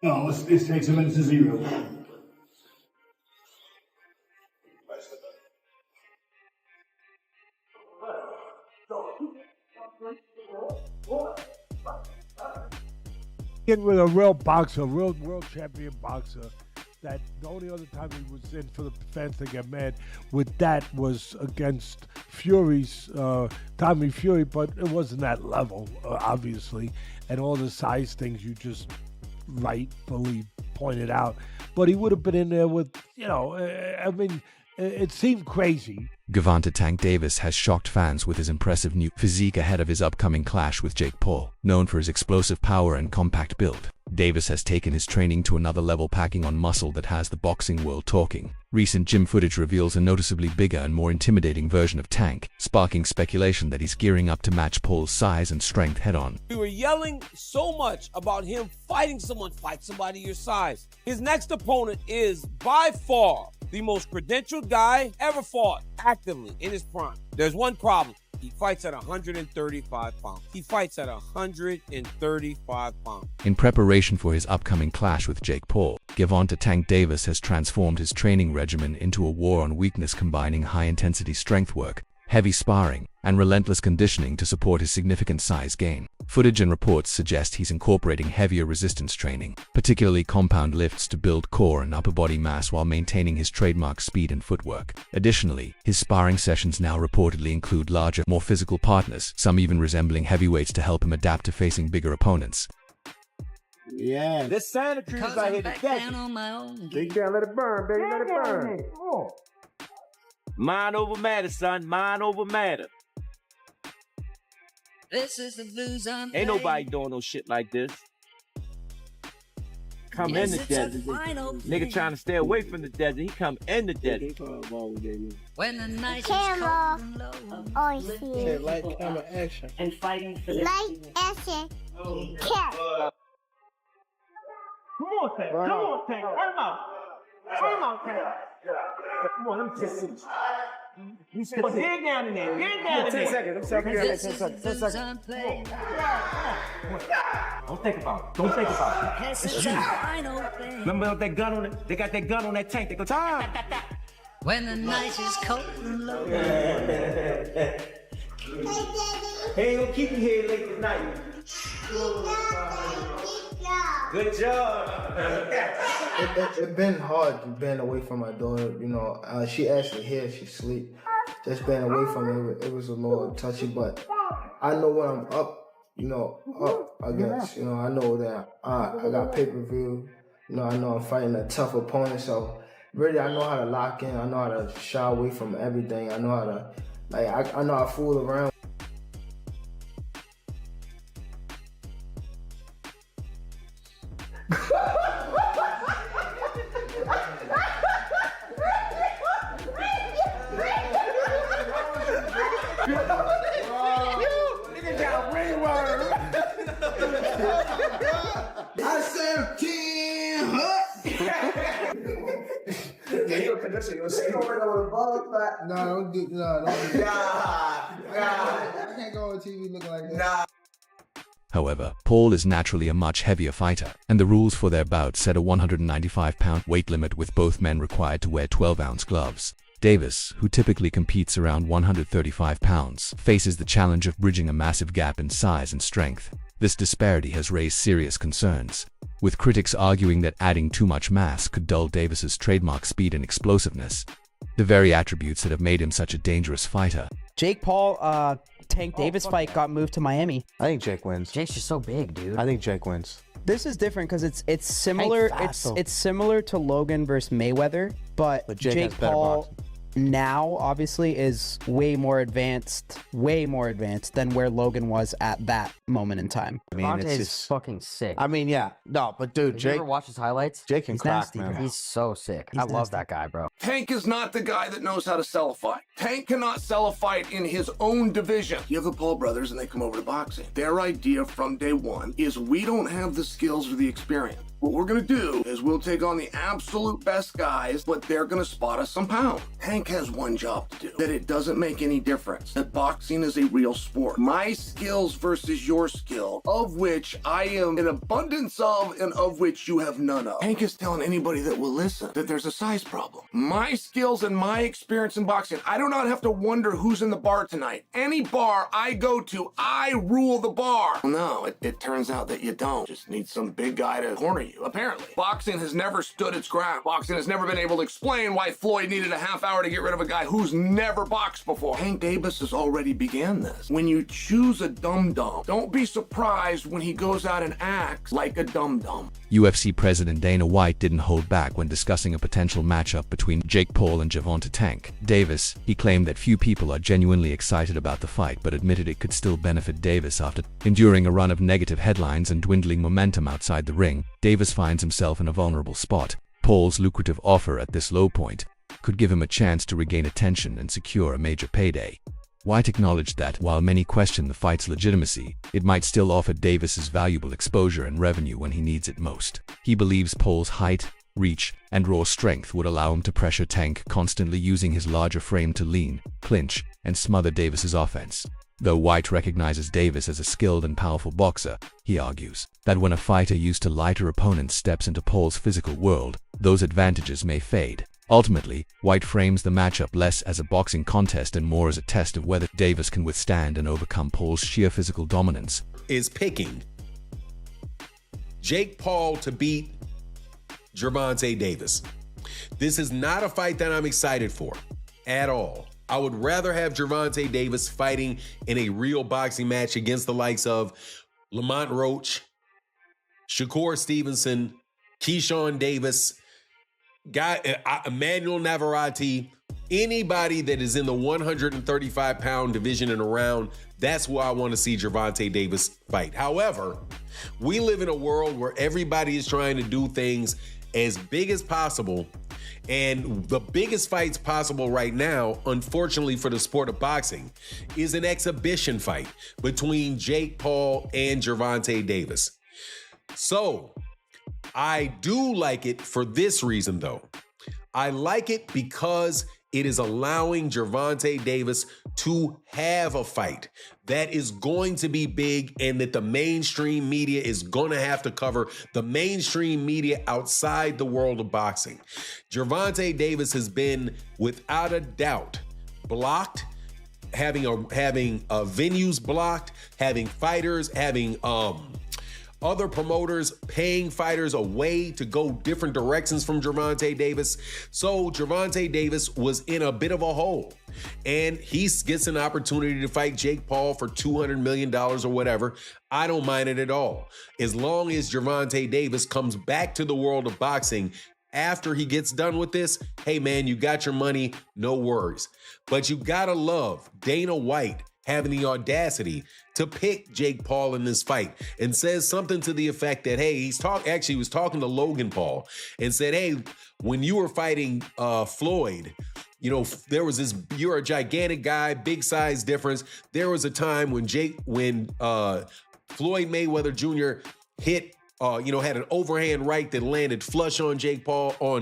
Oh, this takes a minute to zero. With a real boxer, a real world champion boxer, that the only other time he was in for the fans to get mad with that was against Fury's, Tommy Fury, but it wasn't that level, obviously, and all the size things you just rightfully pointed out. But he would have been in there with, it seemed crazy. Gervonta Tank Davis has shocked fans with his impressive new physique ahead of his upcoming clash with Jake Paul. Known for his explosive power and compact build, Davis has taken his training to another level, packing on muscle that has the boxing world talking. Recent gym footage reveals a noticeably bigger and more intimidating version of Tank, sparking speculation that he's gearing up to match Paul's size and strength head-on. We were yelling so much about him fighting someone, fight somebody your size. His next opponent is, by far, the most credentialed guy ever fought actively in his prime. There's one problem. He fights at 135 pounds. He fights at 135 pounds. In preparation for his upcoming clash with Jake Paul, Gervonta Tank Davis has transformed his training regimen into a war on weakness, combining high-intensity strength work, heavy sparring, and relentless conditioning to support his significant size gain. Footage and reports suggest he's incorporating heavier resistance training, particularly compound lifts, to build core and upper body mass while maintaining his trademark speed and footwork. Additionally, his sparring sessions now reportedly include larger, more physical partners, some even resembling heavyweights, to help him adapt to facing bigger opponents. Yeah. This Santa Cruz right here, the You can't let it burn, baby. Let it burn. mind over matter, son. Mind over matter. This is the blues on. Ain't nobody doing no shit like this. Come in the desert. Nigga trying to stay away from the desert. He come in the desert. When the night Camera. is cold and Oh, low. see. Light, camera, action. And fighting for the Light, action, cat. Come on, Tank. Come on, Tank. Turn him out. Turn him out, Tank. Come on, let me just see. He's dig down in there. Dig down in 10 there. seconds. 10 This is seconds. the 10 blues seconds. on play. Don't think about it. Don't think about it. This is the final thing. Remember that gun on it? They got that gun on that tank. They go, time. When the night is cold and low. He ain't gonna keep you here late tonight. Good job. It's been hard being away from my daughter. She actually here. She sleep. Just being away from her, it was a little touchy. But I know when I'm up, up against. I know that I got pay-per-view. I know I'm fighting a tough opponent. So really, I know how to lock in. I know how to shy away from everything. I know how to, I know how to fool around. I said 10, No, don't do that. I can't go on TV looking like that. However, Paul is naturally a much heavier fighter, and the rules for their bout set a 195-pound weight limit, with both men required to wear 12-ounce gloves. Davis, who typically competes around 135 pounds, faces the challenge of bridging a massive gap in size and strength. This disparity has raised serious concerns, with critics arguing that adding too much mass could dull Davis's trademark speed and explosiveness, the very attributes that have made him such a dangerous fighter. Jake Paul, Tank Davis fight got moved to Miami. I think Jake wins. Jake's just so big, dude. I think Jake wins. This is different because it's similar. It's similar to Logan versus Mayweather, but Jake has better Paul boxing. now obviously is way more advanced than where Logan was at that moment in time. I mean, Gervonta it's is just. fucking sick. I mean, yeah. No, but dude, Did Jake. you ever watch his highlights? Jake can He's crack, nasty, man. bro. He's so sick. He's I love nasty. that guy, bro. Tank is not the guy that knows how to sell a fight. Tank cannot sell a fight in his own division. You have the Paul brothers and they come over to boxing. Their idea from day one is we don't have the skills or the experience. What we're gonna do is we'll take on the absolute best guys, but they're gonna spot us some pounds. Tank has one job to do, that it doesn't make any difference, that boxing is a real sport. My skills versus your skill, of which I am an abundance of and of which you have none of. Tank is telling anybody that will listen that there's a size problem. My skills and my experience in boxing, I do not have to wonder who's in the bar tonight. Any bar I go to, I rule the bar. No, it turns out that you don't. Just need some big guy to corner you, apparently. Boxing has never stood its ground. Boxing has never been able to explain why Floyd needed a half hour to get rid of a guy who's never boxed before. Tank Davis has already began this. When you choose a dum-dum, don't be surprised when he goes out and acts like a dum-dum. UFC President Dana White didn't hold back when discussing a potential matchup between Jake Paul and Gervonta Tank Davis. He claimed that few people are genuinely excited about the fight, but admitted it could still benefit Davis after enduring a run of negative headlines and dwindling momentum outside the ring. Davis finds himself in a vulnerable spot. Paul's lucrative offer at this low point could give him a chance to regain attention and secure a major payday. White acknowledged that, while many question the fight's legitimacy, it might still offer Davis's valuable exposure and revenue when he needs it most. He believes Paul's height, reach, and raw strength would allow him to pressure Tank, constantly using his larger frame to lean, clinch, and smother Davis's offense. Though White recognizes Davis as a skilled and powerful boxer, he argues that when a fighter used to lighter opponents steps into Paul's physical world, those advantages may fade. Ultimately, White frames the matchup less as a boxing contest and more as a test of whether Davis can withstand and overcome Paul's sheer physical dominance. Is picking Jake Paul to beat Gervonta Davis. This is not a fight that I'm excited for at all. I would rather have Gervonta Davis fighting in a real boxing match against the likes of Lamont Roach, Shakur Stevenson, Keyshawn Davis, Emmanuel Navarrete, anybody that is in the 135-pound division and around. That's who I want to see Gervonta Davis fight. However, we live in a world where everybody is trying to do things as big as possible. And the biggest fights possible right now, unfortunately for the sport of boxing, is an exhibition fight between Jake Paul and Gervonta Davis. So I do like it for this reason, though. I like it because it is allowing Gervonta Davis to have a fight that is going to be big and that the mainstream media is going to have to cover, the mainstream media outside the world of boxing. Gervonta Davis has been, without a doubt, blocked, having venues blocked, having fighters, having other promoters paying fighters away to go different directions from Gervonta Davis. So Gervonta Davis was in a bit of a hole. And he gets an opportunity to fight Jake Paul for $200 million or whatever. I don't mind it at all. As long as Gervonta Davis comes back to the world of boxing after he gets done with this, hey man, you got your money, no worries. But you gotta love Dana White having the audacity to pick Jake Paul in this fight and says something to the effect that, hey, he was talking to Logan Paul and said, hey, when you were fighting Floyd, you know, there was this, you're a gigantic guy, big size difference. There was a time when Floyd Mayweather Jr. had an overhand right that landed flush on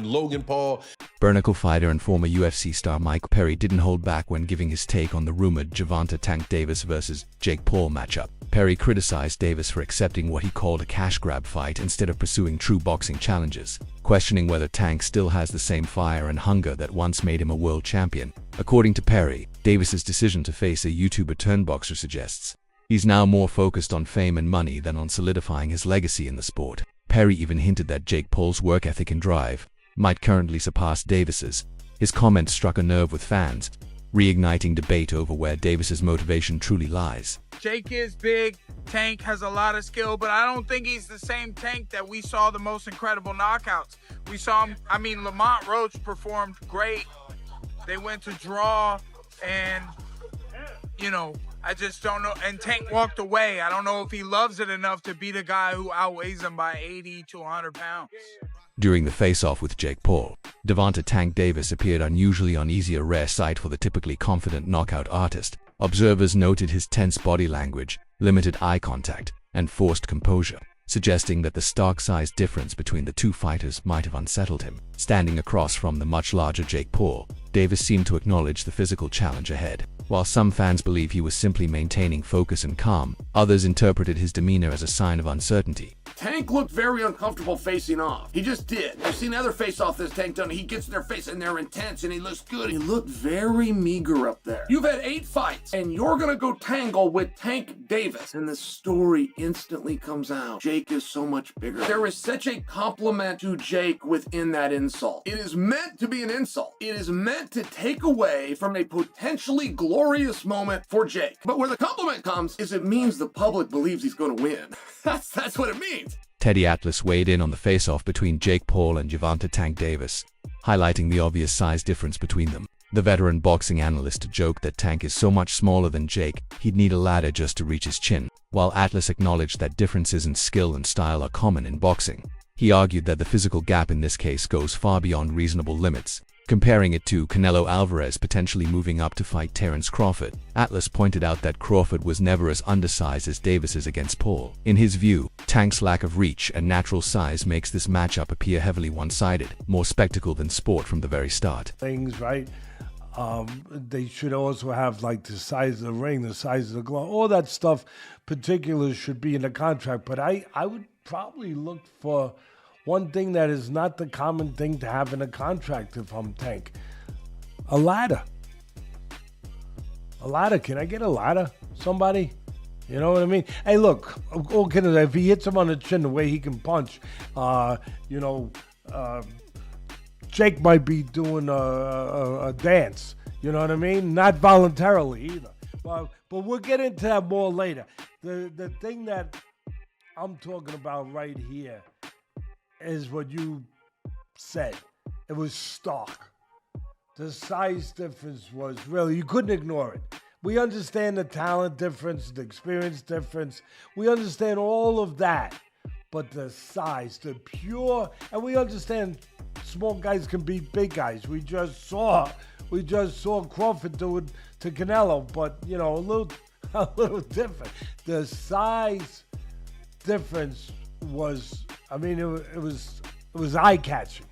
Logan Paul. Bernacle fighter and former UFC star Mike Perry didn't hold back when giving his take on the rumored Gervonta Tank Davis versus Jake Paul matchup. Perry criticized Davis for accepting what he called a cash grab fight instead of pursuing true boxing challenges, questioning whether Tank still has the same fire and hunger that once made him a world champion. According to Perry, Davis's decision to face a YouTuber turned boxer suggests he's now more focused on fame and money than on solidifying his legacy in the sport. Perry even hinted that Jake Paul's work ethic and drive might currently surpass Davis's. His comment struck a nerve with fans, reigniting debate over where Davis's motivation truly lies. Jake is big, Tank has a lot of skill, but I don't think he's the same Tank that we saw the most incredible knockouts. We saw him, Lamont Roach performed great. They went to draw and, I just don't know. And Tank walked away. I don't know if he loves it enough to beat a guy who outweighs him by 80 to 100 pounds. During the face-off with Jake Paul, Gervonta Tank Davis appeared unusually uneasy, a rare sight for the typically confident knockout artist. Observers noted his tense body language, limited eye contact, and forced composure. suggesting that the stark size difference between the two fighters might have unsettled him. Standing across from the much larger Jake Paul, Davis seemed to acknowledge the physical challenge ahead. While some fans believe he was simply maintaining focus and calm, others interpreted his demeanor as a sign of uncertainty. Tank looked very uncomfortable facing off. He just did. I've seen other face-off this Tank done. He gets in their face and they're intense and he looks good. He looked very meager up there. You've had 8 fights and you're gonna go tangle with Tank Davis. And the story instantly comes out. Jake is so much bigger. There is such a compliment to Jake within that insult. It is meant to be an insult. It is meant to take away from a potentially glorious moment for Jake. But where the compliment comes is it means the public believes he's gonna win. That's what it means. Teddy Atlas weighed in on the face-off between Jake Paul and Gervonta "Tank" Davis, highlighting the obvious size difference between them. The veteran boxing analyst joked that Tank is so much smaller than Jake, he'd need a ladder just to reach his chin, while Atlas acknowledged that differences in skill and style are common in boxing. He argued that the physical gap in this case goes far beyond reasonable limits, comparing it to Canelo Alvarez potentially moving up to fight Terence Crawford. Atlas pointed out that Crawford was never as undersized as Davis is against Paul. In his view, Tank's lack of reach and natural size makes this matchup appear heavily one-sided, more spectacle than sport from the very start. Things, right? They should also have like the size of the ring, the size of the glove, all that stuff. Particulars should be in the contract, but I would probably look for one thing that is not the common thing to have in a contract if I'm Tank. A ladder. A ladder. Can I get a ladder? Somebody? You know what I mean? Hey, look, if he hits him on the chin the way he can punch, Jake might be doing a dance. You know what I mean? Not voluntarily either. But we'll get into that more later. The thing that I'm talking about right here is what you said. It was stark. The size difference was really, you couldn't ignore it. We understand the talent difference, the experience difference. We understand all of that. But the size, the pure, and we understand small guys can beat big guys. We just saw Crawford do it to Canelo, but a little different. The size difference was, it was eye-catching,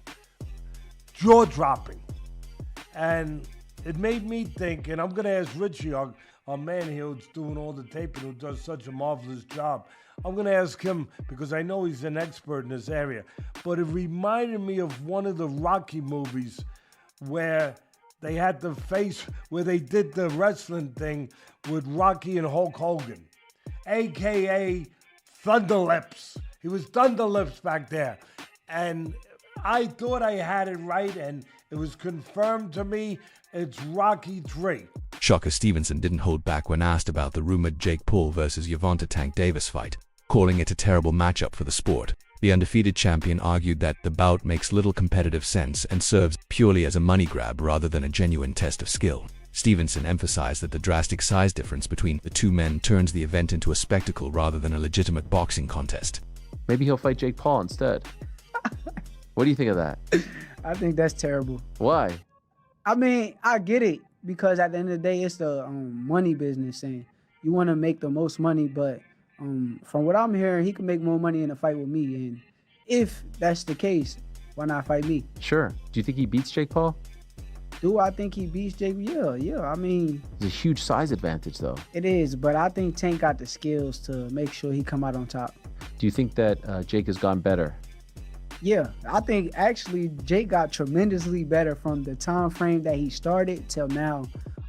jaw-dropping, and it made me think. And I'm gonna ask Richie, our man here who's doing all the taping, who does such a marvelous job. I'm going to ask him because I know he's an expert in this area. But it reminded me of one of the Rocky movies where they had the face, where they did the wrestling thing with Rocky and Hulk Hogan, a.k.a. Thunderlips. He was Thunderlips back there. And I thought I had it right, and it was confirmed to me. It's Rocky 3. Shocker Stevenson didn't hold back when asked about the rumored Jake Paul versus Gervonta "Tank" Davis fight, calling it a terrible matchup for the sport. The undefeated champion argued that the bout makes little competitive sense and serves purely as a money grab rather than a genuine test of skill. Stevenson emphasized that the drastic size difference between the two men turns the event into a spectacle rather than a legitimate boxing contest. Maybe he'll fight Jake Paul instead. What do you think of that? I think that's terrible. Why? I get it, because at the end of the day, it's the money business, and you want to make the most money, but from what I'm hearing, he can make more money in a fight with me, and if that's the case, why not fight me? Sure. Do you think he beats Jake Paul? Do I think he beats Jake? Yeah. It's a huge size advantage, though. It is, but I think Tank got the skills to make sure he come out on top. Do you think that Jake has gone better? Yeah, I think actually Jake got tremendously better from the time frame that he started till now.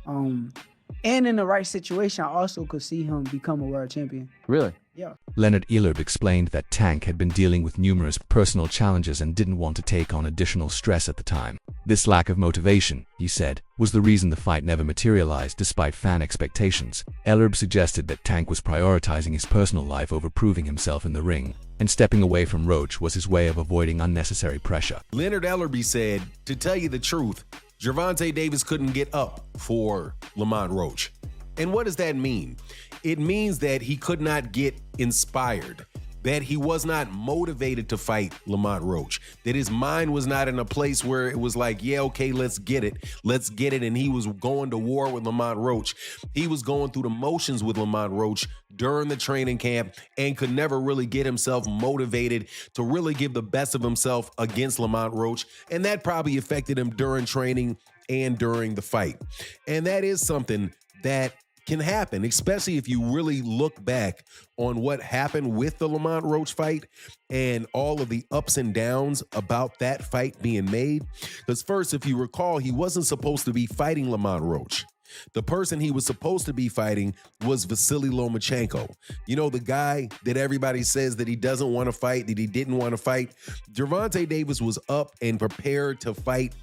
And in the right situation, I also could see him become a world champion. Really? Yeah. Leonard Ehlers explained that Tank had been dealing with numerous personal challenges and didn't want to take on additional stress at the time. This lack of motivation, he said, was the reason the fight never materialized despite fan expectations. Ehlers suggested that Tank was prioritizing his personal life over proving himself in the ring, and stepping away from Roach was his way of avoiding unnecessary pressure. Leonard Ehlers said, to tell you the truth, Gervonta Davis couldn't get up for Lamont Roach. And what does that mean? It means that he could not get inspired, that he was not motivated to fight Lamont Roach, that his mind was not in a place where it was like, yeah, okay, let's get it, and he was going to war with Lamont Roach. He was going through the motions with Lamont Roach, during the training camp and could never really get himself motivated to really give the best of himself against Lamont Roach. And that probably affected him during training and during the fight. And that is something that can happen, especially if you really look back on what happened with the Lamont Roach fight and all of the ups and downs about that fight being made. Because first, if you recall, he wasn't supposed to be fighting Lamont Roach. The person he was supposed to be fighting was Vasily Lomachenko. You know, the guy that everybody says that he doesn't want to fight, that he didn't want to fight. Gervonta Davis was up and prepared to fight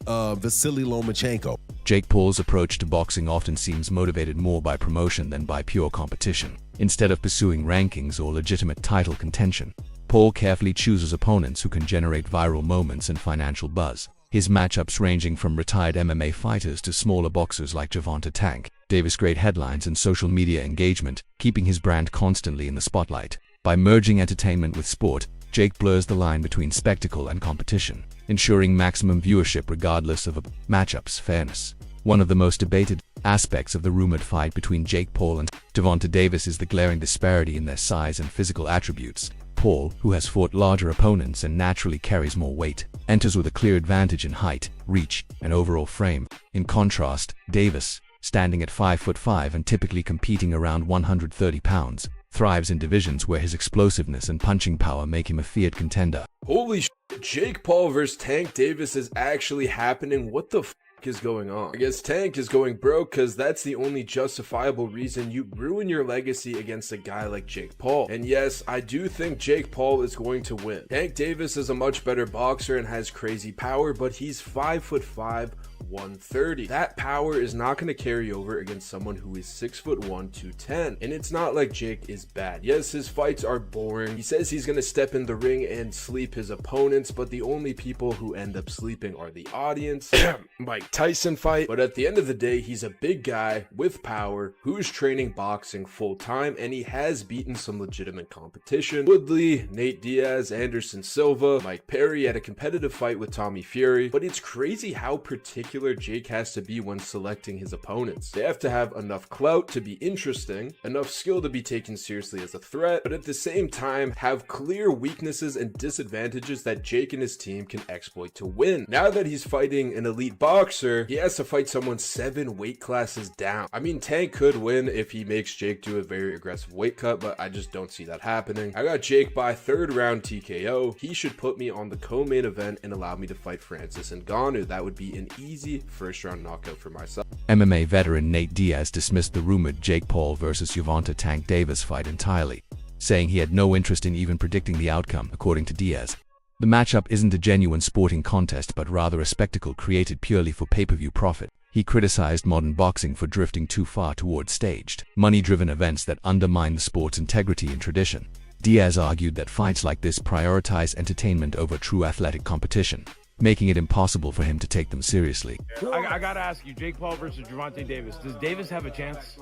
Vasily Lomachenko. Jake Paul's approach to boxing often seems motivated more by promotion than by pure competition. Instead of pursuing rankings or legitimate title contention, Paul carefully chooses opponents who can generate viral moments and financial buzz. His matchups ranging from retired MMA fighters to smaller boxers like Gervonta Tank Davis create headlines and social media engagement, keeping his brand constantly in the spotlight. By merging entertainment with sport, Jake blurs the line between spectacle and competition, ensuring maximum viewership regardless of a matchup's fairness. One of the most debated aspects of the rumored fight between Jake Paul and Gervonta Davis is the glaring disparity in their size and physical attributes. Paul, who has fought larger opponents and naturally carries more weight, enters with a clear advantage in height, reach, and overall frame. In contrast, Davis, standing at 5'5" and typically competing around 130 pounds, thrives in divisions where his explosiveness and punching power make him a feared contender. Holy shit, Jake Paul versus Tank Davis is actually happening. What the is going on? I guess Tank is going broke because that's the only justifiable reason you ruin your legacy against a guy like Jake Paul. And yes, I do think Jake Paul is going to win. Tank Davis is a much better boxer and has crazy power, but he's 5'5", 130. That power is not going to carry over against someone who is 6'1", 210. And it's not like Jake is bad. Yes, his fights are boring. He says he's going to step in the ring and sleep his opponents, but the only people who end up sleeping are the audience. Mike Tyson fight. But at the end of the day, he's a big guy with power who's training boxing full time, and he has beaten some legitimate competition. Woodley, Nate Diaz, Anderson Silva, Mike Perry had a competitive fight with Tommy Fury. But it's crazy how particular Jake has to be when selecting his opponents. They have to have enough clout to be interesting, enough skill to be taken seriously as a threat, but at the same time have clear weaknesses and disadvantages that Jake and his team can exploit to win. Now that he's fighting an elite boxer, he has to fight someone 7 weight classes down. I mean, Tank could win if he makes Jake do a very aggressive weight cut, but I just don't see that happening. I got Jake by 3rd round TKO. He should put me on the co-main event and allow me to fight Francis Ngannou. That would be an easy 1st round knockout for myself. MMA veteran Nate Diaz dismissed the rumored Jake Paul versus Gervonta Tank Davis fight entirely, saying he had no interest in even predicting the outcome. According to Diaz, the matchup isn't a genuine sporting contest but rather a spectacle created purely for pay-per-view profit. He criticized modern boxing for drifting too far towards staged, money-driven events that undermine the sport's integrity and tradition. Diaz argued that fights like this prioritize entertainment over true athletic competition, making it impossible for him to take them seriously. I gotta ask you, Jake Paul versus Gervonta Davis. Does Davis have a chance?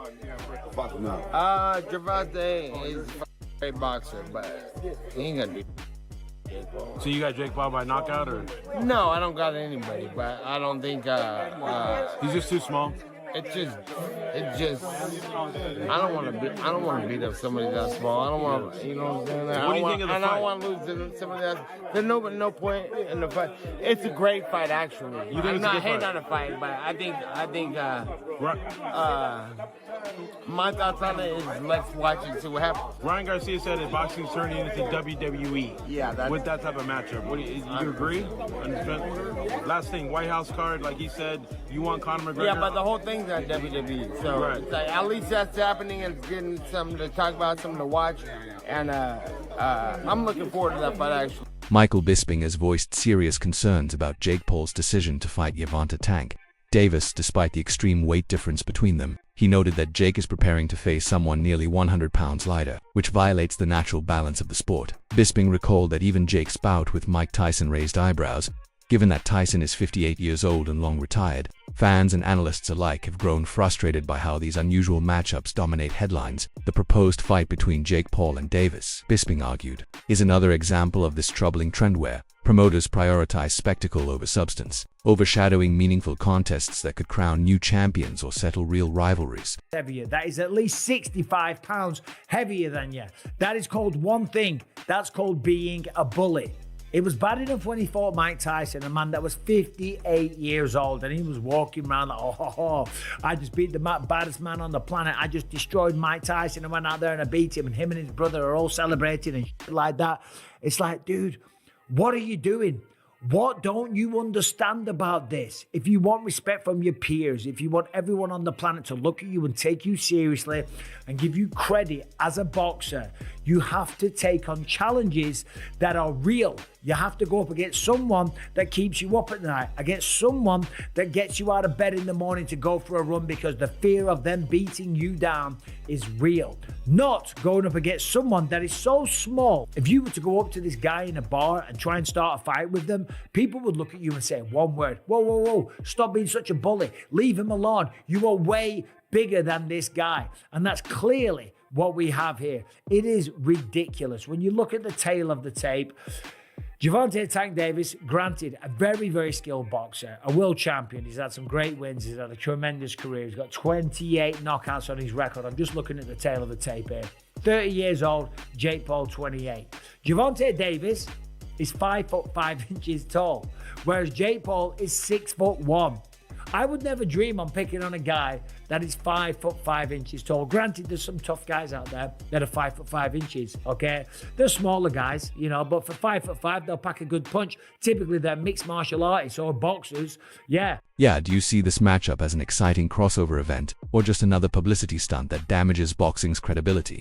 Fuck no. Gervonta is a great boxer, but he ain't gonna do. So you got Jake Paul by knockout, or? No, I don't got anybody, but I don't think he's just too small. It just I don't want to beat up somebody that small. I don't want to, you know what I'm saying? What do you think of the fight? I don't want to lose to somebody that. There's no point in the fight. It's a great fight, actually. You think I'm it's not a good hating fight? on the fight, but I think my thoughts on it is let's watch it, see what happens. Ryan Garcia said that boxing's turning into WWE. Yeah, with that type of matchup. What do you agree? Last thing, White House card, like he said, you want Conor McGregor? Yeah, but the whole thing's on WWE, so right. It's like, at least that's happening and it's getting something to talk about, something to watch, and I'm looking forward to that fight actually. Michael Bisping has voiced serious concerns about Jake Paul's decision to fight Gervonta Tank Davis despite the extreme weight difference between them. He noted that Jake is preparing to face someone nearly 100 pounds lighter, which violates the natural balance of the sport. Bisping recalled that even Jake's bout with Mike Tyson raised eyebrows, given that Tyson is 58 years old and long retired. Fans and analysts alike have grown frustrated by how these unusual matchups dominate headlines. The proposed fight between Jake Paul and Davis, Bisping argued, is another example of this troubling trend where Promoters prioritize spectacle over substance, overshadowing meaningful contests that could crown new champions or settle real rivalries. Heavier. That is at least 65 pounds heavier than you. That is called one thing. That's called being a bully. It was bad enough when he fought Mike Tyson, a man that was 58 years old, and he was walking around like, oh, I just beat the baddest man on the planet. I just destroyed Mike Tyson and went out there and I beat him, and him and his brother are all celebrating and shit like that. It's like, dude, what are you doing? What don't you understand about this? If you want respect from your peers, if you want everyone on the planet to look at you and take you seriously and give you credit as a boxer, you have to take on challenges that are real. You have to go up against someone that keeps you up at night, against someone that gets you out of bed in the morning to go for a run because the fear of them beating you down is real. Not going up against someone that is so small. If you were to go up to this guy in a bar and try and start a fight with them, people would look at you and say one word, whoa, whoa, whoa, stop being such a bully. Leave him alone. You are way bigger than this guy. And that's clearly what we have here. It is ridiculous. When you look at the tail of the tape, Gervonta Tank Davis, granted, a very, very skilled boxer, a world champion. He's had some great wins. He's had a tremendous career. He's got 28 knockouts on his record. I'm just looking at the tail of the tape here. 30 years old, Jake Paul, 28. Gervonta Davis is 5'5" tall, whereas Jake Paul is 6'1". I would never dream on picking on a guy that is 5'5" tall. Granted, there's some tough guys out there that are 5'5", okay? They're smaller guys, you know, but for 5'5", they'll pack a good punch. Typically, they're mixed martial artists or boxers, yeah. Yeah, do you see this matchup as an exciting crossover event, or just another publicity stunt that damages boxing's credibility?